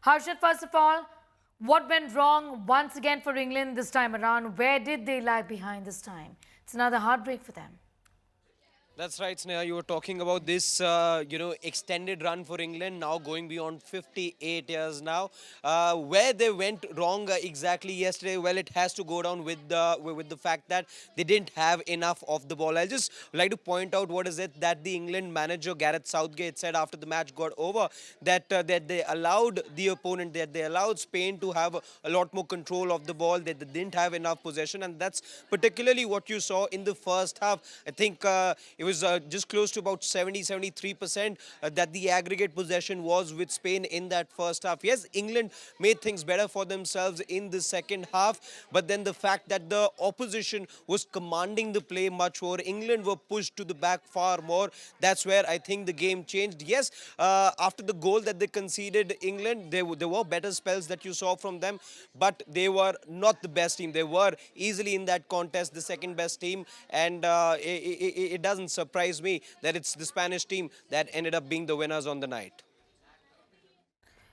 Harshad, first of all, what went wrong once again for England this time around? Where did they lag behind this time? It's another heartbreak for them. That's right, Sneha. You were talking about this, extended run for England now going beyond 58 years now. Where they went wrong exactly yesterday, well, it has to go down with the fact that they didn't have enough of the ball. I'll just like to point out what is it that the England manager Gareth Southgate said after the match got over, that they allowed the opponent, that they allowed Spain to have a lot more control of the ball, that they didn't have enough possession, and that's particularly what you saw in the first half. I think it was just close to about 73% that the aggregate possession was with Spain in that first half. Yes, England made things better for themselves in the second half, but then the fact that the opposition was commanding the play much more, England were pushed to the back far more. That's where I think the game changed. Yes, after the goal that they conceded, England, there were better spells that you saw from them, but they were not the best team. They were easily in that contest the second best team, and it doesn't surprise me that it's the Spanish team that ended up being the winners on the night.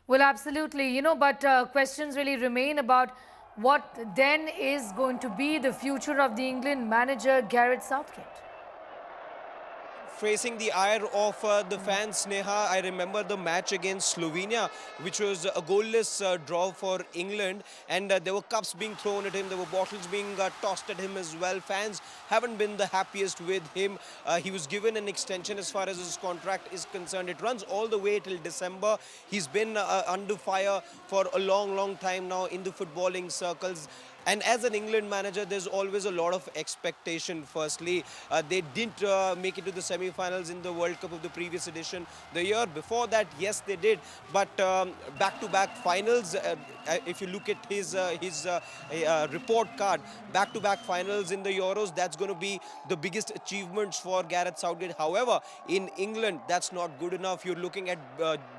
Well, absolutely, but questions really remain about what then is going to be the future of the England manager, Gareth Southgate. Facing the ire of the fans, Sneha. I remember the match against Slovenia, which was a goalless draw for England, and there were cups being thrown at him, there were bottles being tossed at him as well. Fans haven't been the happiest with him. He was given an extension as far as his contract is concerned. It runs all the way till December. He's been under fire for a long, long time now in the footballing circles. And as an England manager, there's always a lot of expectation. Firstly, they didn't make it to the semi-finals in the World Cup of the previous edition. The year before that, yes, they did. But back-to-back finals, if you look at his report card, back-to-back finals in the Euros, that's going to be the biggest achievements for Gareth Southgate. However, in England, that's not good enough. You're looking at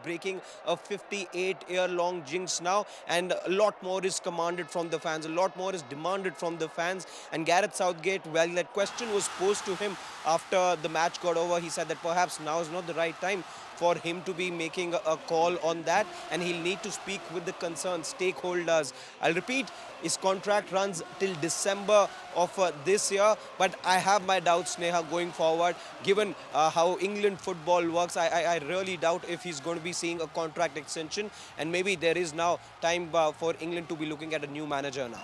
breaking a 58-year-long jinx now, and a lot more is commanded from the fans. A lot more is demanded from the fans. And Gareth Southgate, well, that question was posed to him after the match got over. He said that perhaps now is not the right time for him to be making a call on that, and he'll need to speak with the concerned stakeholders. I'll repeat, his contract runs till December of this year, but I have my doubts, Sneha, going forward. Given how England football works, I really doubt if he's going to be seeing a contract extension, and maybe there is now time for England to be looking at a new manager now.